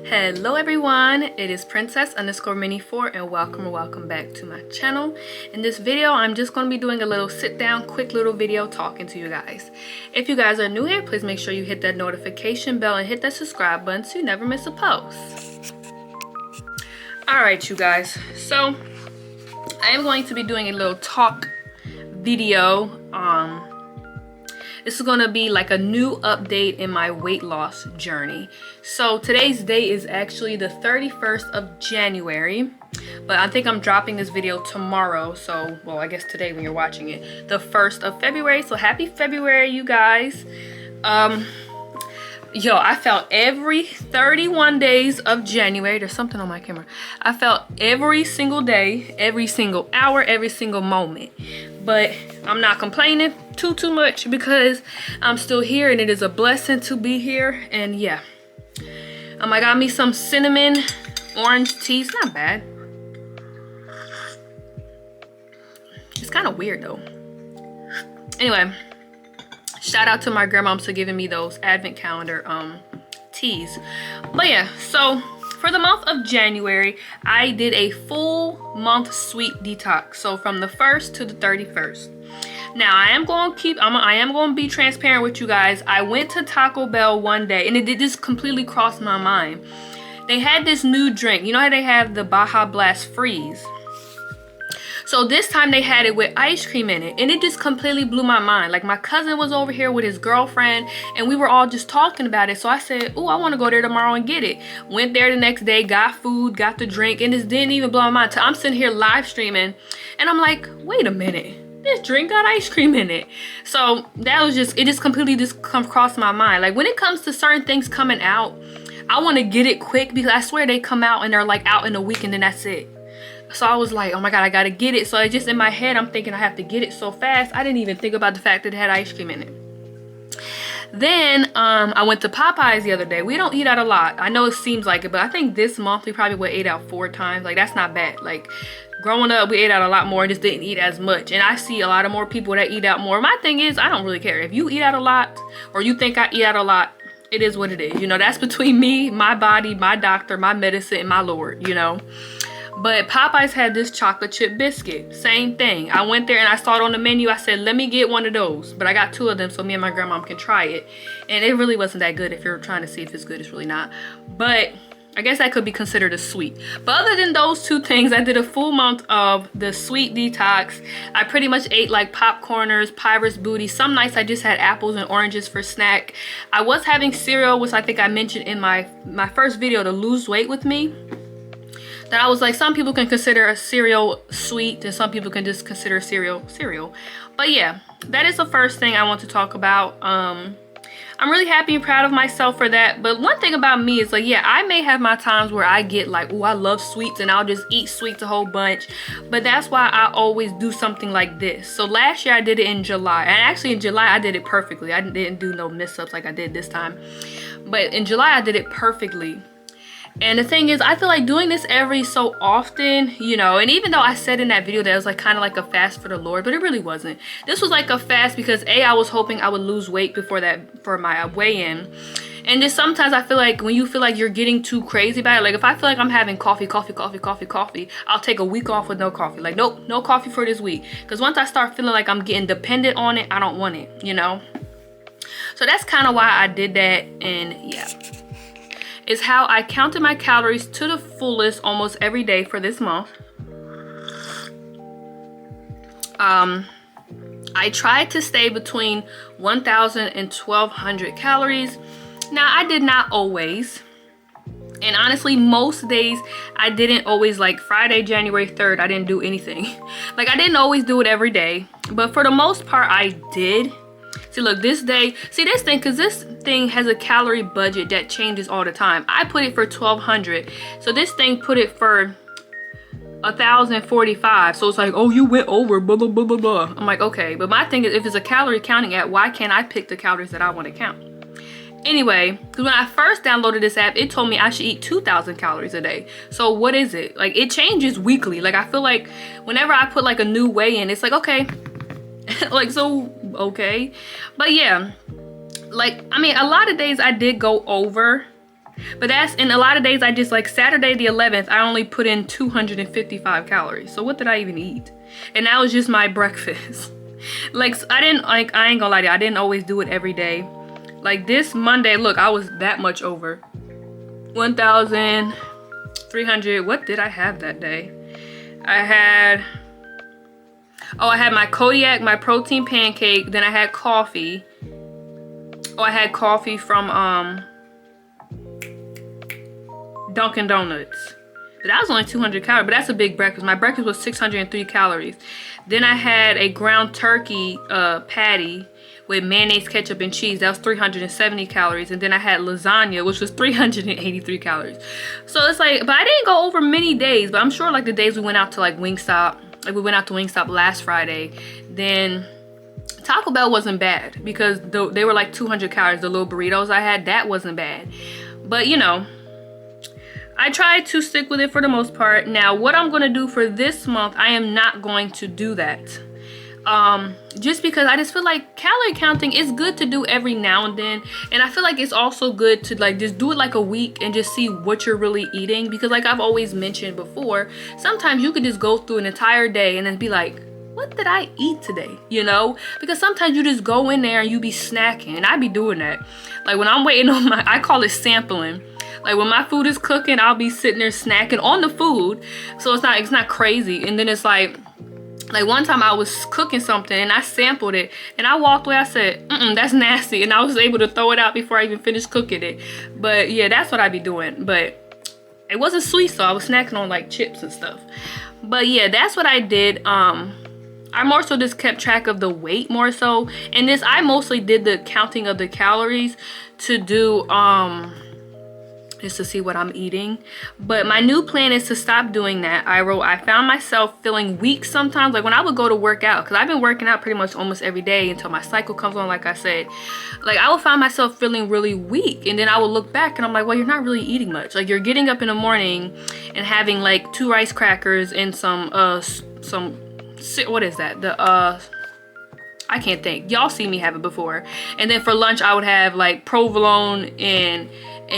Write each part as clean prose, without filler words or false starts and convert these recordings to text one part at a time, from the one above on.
Hello everyone, it is princess_mini4 and welcome back to my channel. In this video I'm just going to be doing a little sit down quick little video talking to you guys. If you guys are new here, please make sure you hit that notification bell and hit that subscribe button so you never miss a post. Alright you guys, so I am going to be doing a little talk video. This is going to be like a new update in my weight loss journey. So today's date is actually the 31st of January, but I think I'm dropping this video tomorrow. So, well, I guess today when you're watching it, the 1st of February. So happy February, you guys. Yo, I felt every 31 days of January. There's something on my camera. I felt every single day, every single hour, every single moment. But I'm not complaining too much because I'm still here and it is a blessing to be here. And yeah, I got me some cinnamon orange tea. It's not bad. It's kind of weird though. Anyway, shout out to my grandmom for giving me those advent calendar teas. But yeah, so for the month of January, I did a full month sweet detox. So from the 1st to the 31st. Now I am going to be transparent with you guys. I went to Taco Bell one day and it did just completely cross my mind. They had this new drink. You know how they have the Baja Blast Freeze? So this time they had it with ice cream in it and it just completely blew my mind. Like my cousin was over here with his girlfriend and we were all just talking about it. So I said, oh, I want to go there tomorrow and get it. Went there the next day, got food, got the drink, and this didn't even blow my mind. I'm sitting here live streaming and I'm like, wait a minute. This drink got ice cream in it. So that was just, it just completely just crossed my mind. Like when it comes to certain things coming out, I want to get it quick because I swear they come out and they're like out in a week and then that's it. So I was like, oh my God, I gotta get it. So it just in my head, I'm thinking I have to get it so fast. I didn't even think about the fact that it had ice cream in it. Then I went to Popeyes the other day. We don't eat out a lot. I know it seems like it, but I think this month we probably would ate out 4 times. Like that's not bad. Like growing up, we ate out a lot more and just didn't eat as much. And I see a lot of more people that eat out more. My thing is, I don't really care. If you eat out a lot or you think I eat out a lot, it is what it is. You know, that's between me, my body, my doctor, my medicine, and my Lord, you know. But Popeyes had this chocolate chip biscuit. Same thing. I went there and I saw it on the menu. I said, let me get one of those. But I got 2 of them so me and my grandma can try it. And it really wasn't that good. If you're trying to see if it's good, it's really not. But I guess that could be considered a sweet. But other than those 2 things, I did a full month of the sweet detox. I pretty much ate like popcorners, Pirates Booty. Some nights I just had apples and oranges for snack. I was having cereal, which I think I mentioned in my first video, to lose weight with me. That I was like, some people can consider a cereal sweet and some people can just consider cereal. But yeah, that is the first thing I want to talk about. I'm really happy and proud of myself for that. But one thing about me is like, yeah, I may have my times where I get like, oh, I love sweets and I'll just eat sweets a whole bunch. But that's why I always do something like this. So last year I did it in July. And actually in July I did it perfectly. I didn't do no mess-ups like I did this time. But in July I did it perfectly. And the thing is, I feel like doing this every so often, you know, and even though I said in that video that it was like kind of like a fast for the Lord, but it really wasn't. This was like a fast because I was hoping I would lose weight before that for my weigh-in. And just sometimes I feel like when you feel like you're getting too crazy about it, like if I feel like I'm having coffee, I'll take a week off with no coffee. Like, nope, no coffee for this week. Because once I start feeling like I'm getting dependent on it, I don't want it, you know? So that's kind of why I did that. And yeah. Is how I counted my calories to the fullest almost every day for this month. I tried to stay between 1,000 and 1,200 calories. Now, I did not always. And honestly, most days I didn't always. Like Friday, January 3rd, I didn't do anything. Like I didn't always do it every day. But for the most part, I did. See, look, this day, see this thing, because this thing has a calorie budget that changes all the time. I put it for 1,200. So this thing put it for 1,045. So it's like, oh, you went over, blah, blah, blah, blah, blah. I'm like, okay. But my thing is, if it's a calorie counting app, why can't I pick the calories that I want to count? Anyway, because when I first downloaded this app, it told me I should eat 2,000 calories a day. So what is it? Like, it changes weekly. Like, I feel like whenever I put like a new weigh in, it's like, okay. Like, so okay. But yeah, like, I mean, a lot of days I did go over But that's, in a lot of days I just, like Saturday the 11th, I only put in 255 calories. So what did I even eat? And that was just my breakfast. Like, I ain't gonna lie to you, I didn't always do it every day. Like this Monday, look, I was that much over. 1,300, what did I have that day? I had my Kodiak, my protein pancake, then I had coffee. Oh, I had coffee from Dunkin' Donuts. But that was only 200 calories, but that's a big breakfast. My breakfast was 603 calories. Then I had a ground turkey patty with mayonnaise, ketchup, and cheese. That was 370 calories. And then I had lasagna, which was 383 calories. So it's like, but I didn't go over many days, but I'm sure like the days we went out to like Wingstop, like we went out to Wingstop last Friday, then Taco Bell wasn't bad because they were like 200 calories. The little burritos I had, that wasn't bad. But you know, I tried to stick with it for the most part. Now, what I'm going to do for this month, I am not going to do that. Just because I just feel like calorie counting is good to do every now and then. And I feel like it's also good to like just do it like a week and just see what you're really eating. Because like I've always mentioned before, sometimes you could just go through an entire day and then be like, what did I eat today? You know, because sometimes you just go in there and you be snacking, and I be doing that. Like when I'm waiting on I call it sampling. Like when my food is cooking, I'll be sitting there snacking on the food. So it's not crazy. And then it's like one time I was cooking something and I sampled it and I walked away. I said, that's nasty. And I was able to throw it out before I even finished cooking it. But yeah, that's what I be doing. But it wasn't sweet, so I was snacking on like chips and stuff. But yeah, that's what I did. I more so just kept track of the weight more so. And this, I mostly did the counting of the calories to do, just to see what I'm eating. But my new plan is to stop doing that. I found myself feeling weak sometimes, like when I would go to work out, because I've been working out pretty much almost every day until my cycle comes on, like I said. Like I would find myself feeling really weak, and then I would look back and I'm like, well, you're not really eating much. Like you're getting up in the morning and having like 2 rice crackers and some what is that? I can't think. Y'all see me have it before. And then for lunch I would have like provolone and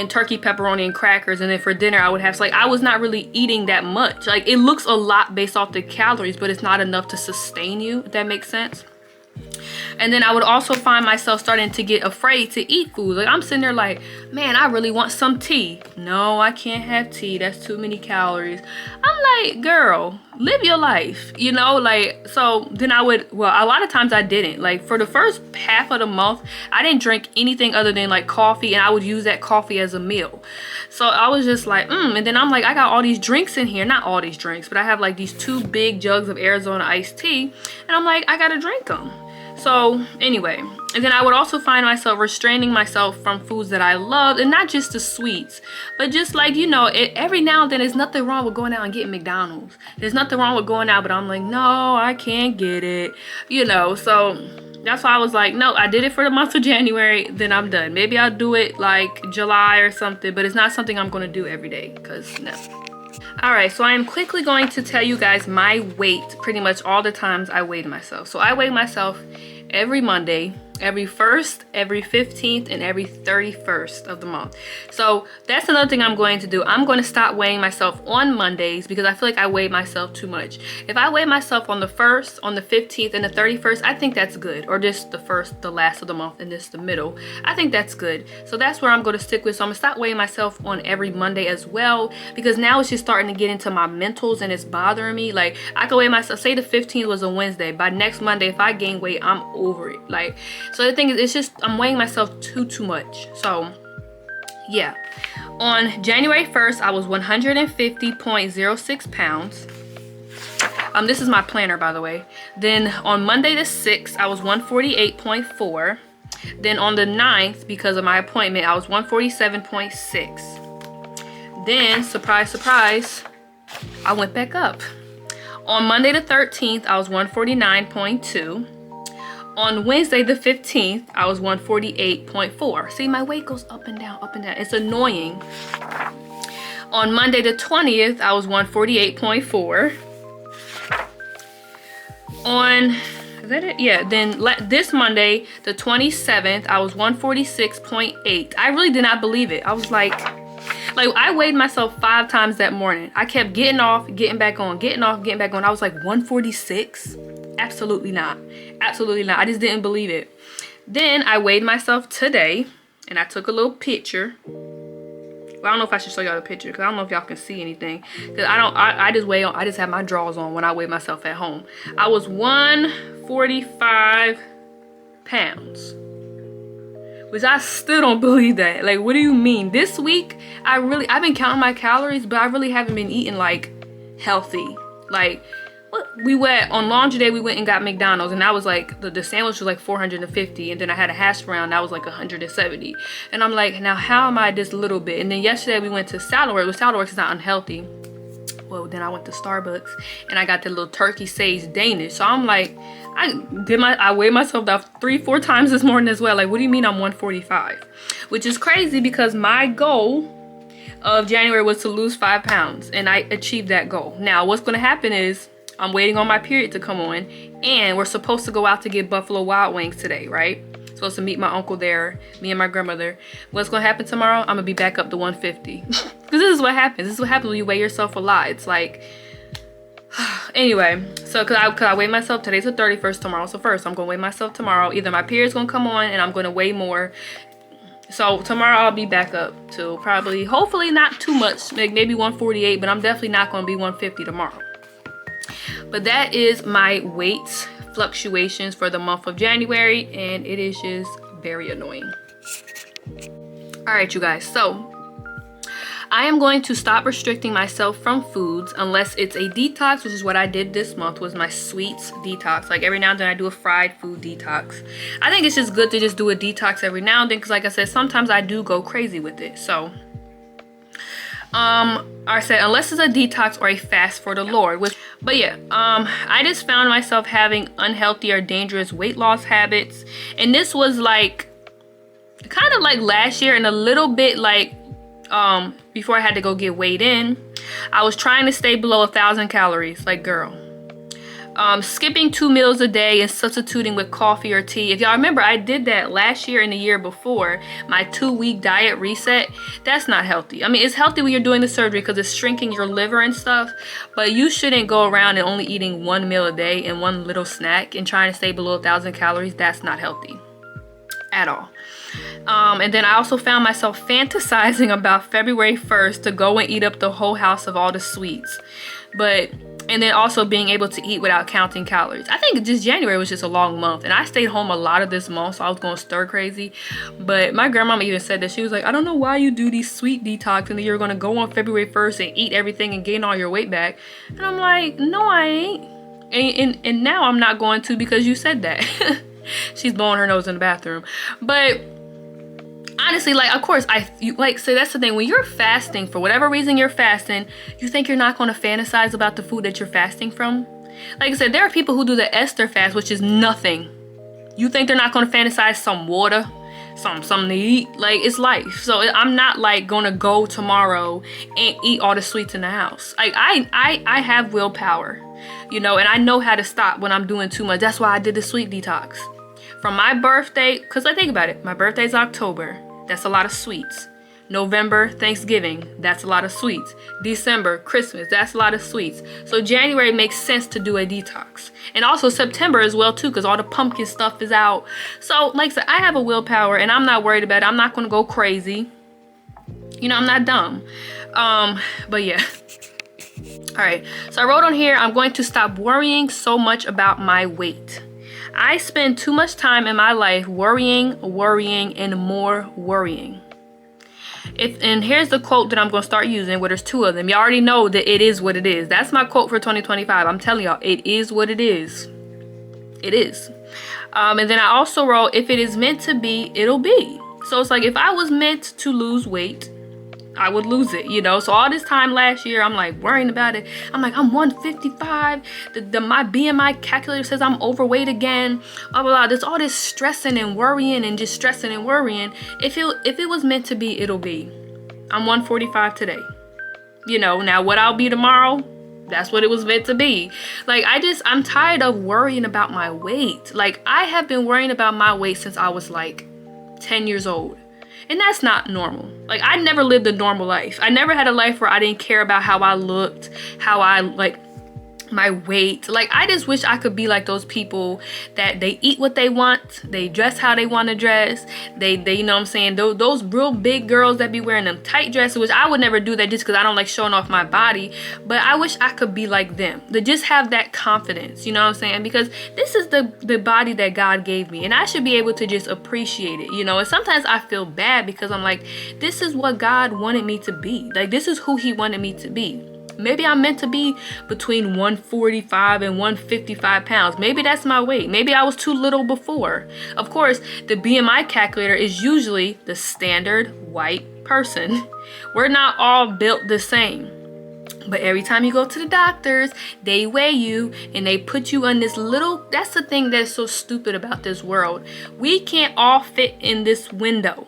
turkey pepperoni and crackers, and then for dinner I would have, like I was not really eating that much. Like it looks a lot based off the calories, but it's not enough to sustain you, if that makes sense. And then I would also find myself starting to get afraid to eat food. Like I'm sitting there like, man, I really want some tea. No, I can't have tea. That's too many calories. I'm like, girl, live your life, you know? Like, so then I would, well, a lot of times I didn't. Like for the first half of the month, I didn't drink anything other than like coffee, and I would use that coffee as a meal. So I was just like, and then I'm like, I got all these drinks in here. Not all these drinks, but I have like these 2 big jugs of Arizona iced tea, and I'm like, I gotta drink them. So anyway, and then I would also find myself restraining myself from foods that I loved, and not just the sweets, but just like, you know, every now and then there's nothing wrong with going out and getting McDonald's. There's nothing wrong with going out, but I'm like, no, I can't get it, you know. So that's why I was like, no, I did it for the month of January, then I'm done. Maybe I'll do it like July or something, but it's not something I'm going to do every day, because no. Alright, so I am quickly going to tell you guys my weight pretty much all the times I weighed myself. So I weigh myself every Monday, every 1st, every 15th, and every 31st of the month. So that's another thing I'm going to do. I'm going to stop weighing myself on Mondays because I feel like I weigh myself too much. If I weigh myself on the 1st, on the 15th, and the 31st, I think that's good. Or just the 1st, the last of the month, and just the middle. I think that's good. So that's where I'm going to stick with. So I'm going to stop weighing myself on every Monday as well, because now it's just starting to get into my mentals and it's bothering me. Like I could weigh myself, say the 15th was a Wednesday. By next Monday, if I gain weight, I'm over it. Like, so the thing is, it's just I'm weighing myself too much. So yeah, on January 1st I was 150.06 pounds. This is my planner, by the way. Then on Monday the 6th I was 148.4. Then on the 9th, because of my appointment, I was 147.6. Then surprise surprise, I went back up. On Monday the 13th I was 149.2. On Wednesday the 15th, I was 148.4. See, my weight goes up and down, up and down. It's annoying. On Monday the 20th, I was 148.4. On, is that it? Yeah, then this Monday, the 27th, I was 146.8. I really did not believe it. I was like, Like, I weighed myself 5 times that morning. I kept getting off, getting back on, getting off, getting back on. I was like, 146? Absolutely not. Absolutely not. I just didn't believe it. Then I weighed myself today, and I took a little picture. Well, I don't know if I should show y'all the picture, because I don't know if y'all can see anything. Because I just have my drawers on when I weigh myself at home. I was 145 pounds. Which I still don't believe that. Like, what do you mean? This week, I've been counting my calories, but I really haven't been eating, like, healthy. Like, on laundry day, we went and got McDonald's, and that was like, the sandwich was like 450, and then I had a hash brown, that was like 170. And I'm like, now how am I this little bit? And then yesterday we went to Saladworks, but Saladworks is not unhealthy. Well, then I went to Starbucks, and I got the little turkey sage Danish. So I'm like, I weighed myself down 3-4 times this morning as well. Like, what do you mean I'm 145? Which is crazy, because my goal of January was to lose 5 pounds, and I achieved that goal. Now, what's going to happen is, I'm waiting on my period to come on, and we're supposed to go out to get Buffalo Wild Wings today, right? Supposed to meet my uncle there, me and my grandmother. What's gonna happen tomorrow? I'm gonna be back up to 150. Because this is what happens. This is what happens when you weigh yourself a lot. It's like, anyway, so cause I weigh myself, today's the 31st, tomorrow's the 1st. I'm gonna weigh myself tomorrow. Either my period's gonna come on and I'm gonna weigh more. So tomorrow I'll be back up to probably, hopefully not too much, like maybe 148, but I'm definitely not gonna be 150 tomorrow. But that is my weight fluctuations for the month of January, and it is just very annoying. All right, you guys, so I am going to stop restricting myself from foods unless it's a detox, which is what I did this month, was my sweets detox. Like, every now and then I do a fried food detox. I think it's just good to just do a detox every now and then, because like I said, sometimes I do go crazy with it. So I said unless it's a detox or a fast for the Lord, but yeah, I just found myself having unhealthy or dangerous weight loss habits, and this was like kind of like last year, and a little bit like before I had to go get weighed in. I was trying to stay below 1,000 calories, like, girl. Skipping 2 meals a day and substituting with coffee or tea. If y'all remember, I did that last year and the year before, my 2-week diet reset. That's not healthy. I mean, it's healthy when you're doing the surgery because it's shrinking your liver and stuff, but you shouldn't go around and only eating 1 meal a day and one little snack and trying to stay below 1,000 calories. That's not healthy at all. And then I also found myself fantasizing about February 1st to go and eat up the whole house of all the sweets. And then also being able to eat without counting calories. I think just January was just a long month, and I stayed home a lot of this month, so I was going stir crazy. But my grandmama even said that. She was like, I don't know why you do these sweet detox and then you're gonna go on February 1st and eat everything and gain all your weight back. And I'm like, no, I ain't. And now I'm not going to, because you said that. She's blowing her nose in the bathroom. But honestly, like, of course, so that's the thing. When you're fasting, for whatever reason you're fasting, you think you're not going to fantasize about the food that you're fasting from? Like I said, there are people who do the Esther fast, which is nothing. You think they're not going to fantasize some water, something to eat? Like, it's life. So I'm not like going to go tomorrow and eat all the sweets in the house. Like, I have willpower, you know, and I know how to stop when I'm doing too much. That's why I did the sweet detox. From my birthday, because I think about it, my birthday's October. That's a lot of sweets. November, Thanksgiving, that's a lot of sweets. December, Christmas, that's a lot of sweets. So January makes sense to do a detox. And also September as well too, because all the pumpkin stuff is out. So like I said, I have a willpower and I'm not worried about it. I'm not going to go crazy. You know, I'm not dumb. But yeah. All right, so I wrote on here, I'm going to stop worrying so much about my weight. I spend too much time in my life worrying, and more worrying. And here's the quote that I'm going to start using, where there's 2 of them. You already know that it is what it is. That's my quote for 2025. I'm telling y'all, it is what it is. It is. And then I also wrote, if it is meant to be, it'll be. So it's like, if I was meant to lose weight, I would lose it, you know. So all this time last year, I'm like worrying about it. I'm like, I'm 155. My BMI calculator says I'm overweight again. Blah, blah, blah. There's all this stressing and worrying and just stressing and worrying. If it was meant to be, it'll be. I'm 145 today. You know, now what I'll be tomorrow, that's what it was meant to be. Like, I'm tired of worrying about my weight. Like, I have been worrying about my weight since I was like 10 years old. And that's not normal. Like, I never lived a normal life. I never had a life where I didn't care about how I looked, how I, like, my weight. Like, I just wish I could be like those people that they eat what they want, they dress how they want to dress, they you know what I'm saying, those real big girls that be wearing them tight dresses, which I would never do that just because I don't like showing off my body, but I wish I could be like them, to just have that confidence, you know what I'm saying, because this is the body that God gave me, and I should be able to just appreciate it, you know. And sometimes I feel bad because I'm like, this is what God wanted me to be, like, this is who he wanted me to be. Maybe I'm meant to be between 145 and 155 pounds. Maybe that's my weight. Maybe I was too little before. Of course, the BMI calculator is usually the standard white person. We're not all built the same. But every time you go to the doctors, they weigh you and they put you on this little, that's the thing that's so stupid about this world. We can't all fit in this window.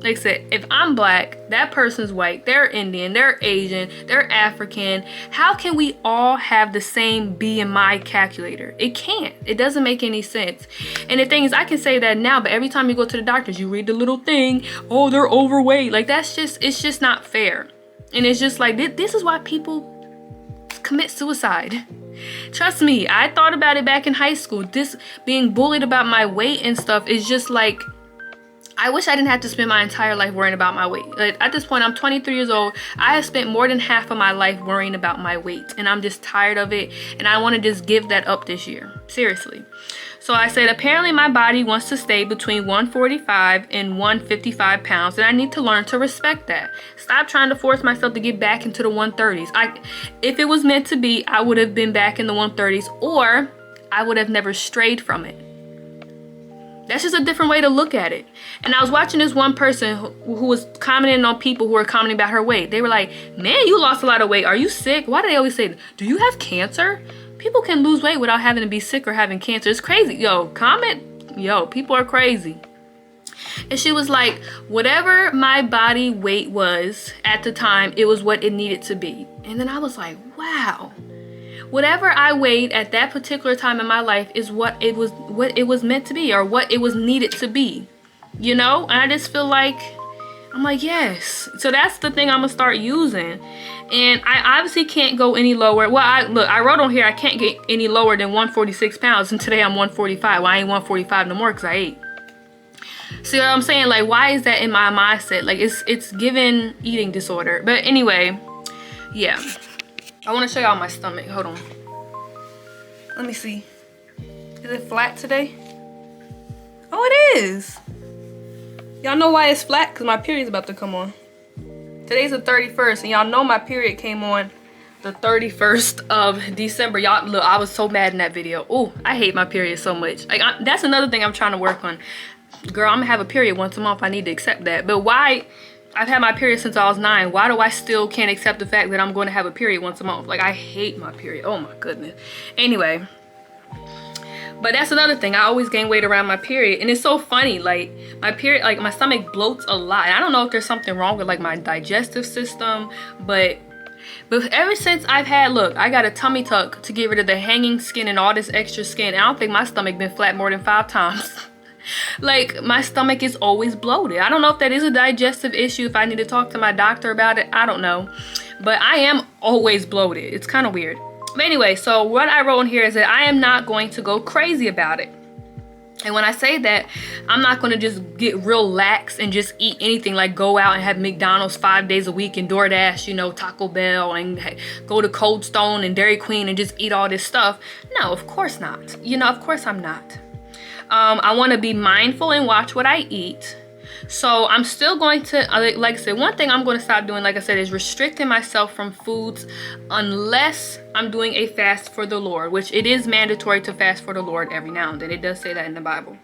Like I said, if I'm black, that person's white, they're Indian, they're Asian, they're African. How can we all have the same BMI calculator? It can't. It doesn't make any sense. And the thing is, I can say that now, but every time you go to the doctors, you read the little thing, oh, they're overweight. Like, that's just, it's just not fair. And it's just like, this is why people commit suicide. Trust me, I thought about it back in high school. This being bullied about my weight and stuff is just like, I wish I didn't have to spend my entire life worrying about my weight. Like, at this point, I'm 23 years old. I have spent more than half of my life worrying about my weight, and I'm just tired of it, and I want to just give that up this year. Seriously. So I said, apparently my body wants to stay between 145 and 155 pounds, and I need to learn to respect that. Stop trying to force myself to get back into the 130s. If it was meant to be, I would have been back in the 130s, or I would have never strayed from it. That's just a different way to look at it. And I was watching this one person who was commenting on people who were commenting about her weight. They were like, man, you lost a lot of weight. Are you sick? Why do they always say, do you have cancer? People can lose weight without having to be sick or having cancer. It's crazy. People are crazy. And she was like, whatever my body weight was at the time, it was what it needed to be. And then I was like, wow. Whatever I weighed at that particular time in my life is what it was meant to be, or what it was needed to be, you know. And I just feel like, I'm like, yes. So that's the thing I'm gonna start using. And I obviously can't go any lower. Well, I wrote on here I can't get any lower than 146 pounds, and today I'm 145. Well, I ain't 145 no more because I ate. See what I'm saying? Like, why is that in my mindset? Like, it's given eating disorder. But anyway, yeah. I want to show y'all my stomach. Hold on. Let me see. Is it flat today? Oh, it is. Y'all know why it's flat? Because my period's about to come on. Today's the 31st, and y'all know my period came on the 31st of December. Y'all, look, I was so mad in that video. Oh, I hate my period so much. Like, that's another thing I'm trying to work on. Girl, I'm going to have a period once a month. I need to accept that. But why? I've had my period since I was 9. Why do I still can't accept the fact that I'm going to have a period once a month? Like, I hate my period. Oh my goodness. Anyway, but that's another thing. I always gain weight around my period, and it's so funny. Like, my period, like, my stomach bloats a lot. And I don't know if there's something wrong with, like, my digestive system, but ever since I've had, look, I got a tummy tuck to get rid of the hanging skin and all this extra skin. I don't think my stomach been flat more than 5 times. Like, my stomach is always bloated. I don't know if that is a digestive issue, if I need to talk to my doctor about it. I don't know. But I am always bloated. It's kind of weird. But anyway, so what I wrote in here is that I am not going to go crazy about it. And when I say that, I'm not going to just get real lax and just eat anything, like go out and have McDonald's 5 days a week and DoorDash, you know, Taco Bell, and go to Cold Stone and Dairy Queen and just eat all this stuff. No, of course not. You know, of course I'm not. I want to be mindful and watch what I eat. So I'm still going to, like I said, one thing I'm going to stop doing, like I said, is restricting myself from foods unless I'm doing a fast for the Lord, which it is mandatory to fast for the Lord every now and then. It does say that in the Bible.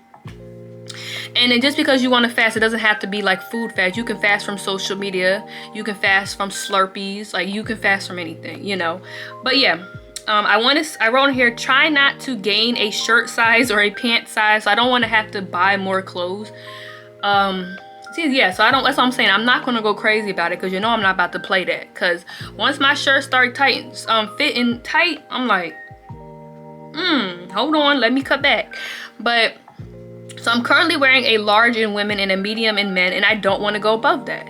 And then just because you want to fast, it doesn't have to be like food fast. You can fast from social media. You can fast from Slurpees. Like, you can fast from anything, you know. But yeah. I wrote in here, try not to gain a shirt size or a pant size. So I don't want to have to buy more clothes. So that's what I'm saying. I'm not going to go crazy about it, because you know I'm not about to play that. Because once my shirts start fitting tight, I'm like, hold on, let me cut back. But So I'm currently wearing a large in women and a medium in men, and I don't want to go above that.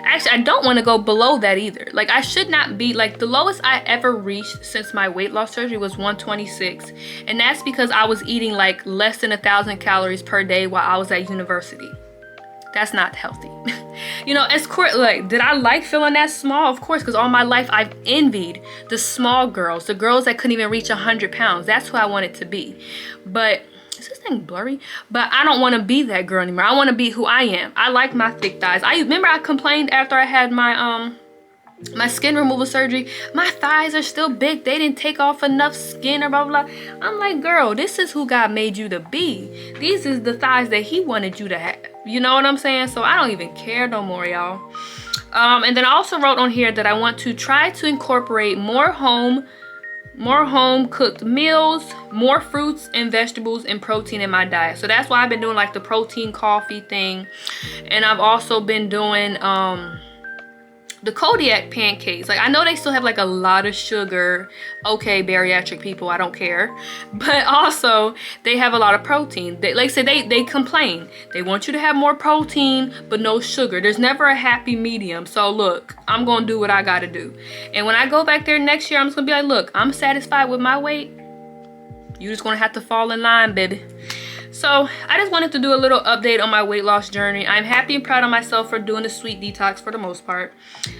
Actually, I don't want to go below that either. Like, I should not be, like, the lowest I ever reached since my weight loss surgery was 126. And that's because I was eating like less than 1,000 calories per day while I was at university. That's not healthy. You know, it's like, did I like feeling that small? Of course, because all my life I've envied the small girls, the girls that couldn't even reach 100 pounds. That's who I wanted to be. But is this thing blurry? But I don't want to be that girl anymore. I want to be who I am. I like my thick thighs. I remember I complained after I had my my skin removal surgery. My thighs are still big. They didn't take off enough skin or blah blah. I'm like, girl, this is who God made you to be. These is the thighs that He wanted you to have. You know what I'm saying? So I don't even care no more, y'all. And then I also wrote on here that I want to try to incorporate more home cooked meals, more fruits and vegetables and protein in my diet. So that's why I've been doing like the protein coffee thing. And I've also been doing the Kodiak pancakes. Like, I know they still have like a lot of sugar. Okay, bariatric people, I don't care. But also they have a lot of protein. They, like I said, they complain. They want you to have more protein but no sugar. There's never a happy medium. So look, I'm gonna do what I gotta do. And when I go back there next year, I'm just gonna be like, look, I'm satisfied with my weight. You just gonna have to fall in line, baby. So I just wanted to do a little update on my weight loss journey. I'm happy and proud of myself for doing the sweet detox for the most part.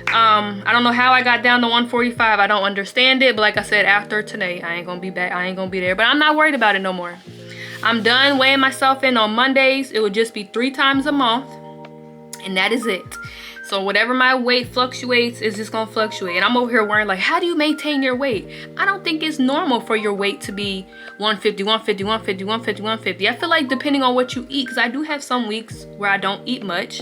I don't know how I got down to 145. I don't understand it. But like I said, after today, I ain't gonna be back. I ain't gonna be there. But I'm not worried about it no more. I'm done weighing myself in on Mondays. It would just be 3 times a month. And that is it. So whatever my weight fluctuates is just gonna fluctuate. And I'm over here worrying like, how do you maintain your weight? I don't think it's normal for your weight to be 150, 150, 150, 150, 150. I feel like depending on what you eat, because I do have some weeks where I don't eat much.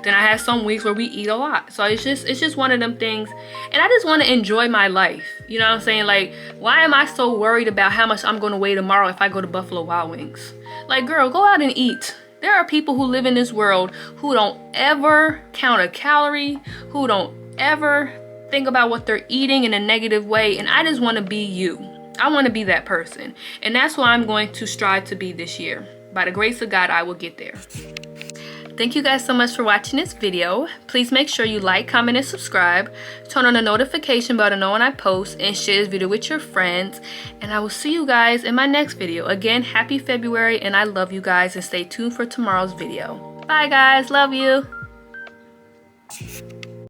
Then I have some weeks where we eat a lot. So it's just one of them things. And I just want to enjoy my life. You know what I'm saying? Like, why am I so worried about how much I'm gonna weigh tomorrow if I go to Buffalo Wild Wings? Like, girl, go out and eat. There are people who live in this world who don't ever count a calorie, who don't ever think about what they're eating in a negative way. And I just want to be you. I want to be that person. And that's what I'm going to strive to be this year. By the grace of God, I will get there. Thank you guys so much for watching this video. Please make sure you like, comment, and subscribe. Turn on the notification bell to know when I post, and share this video with your friends. And I will see you guys in my next video. Again, happy February, and I love you guys, and stay tuned for tomorrow's video. Bye guys, love you.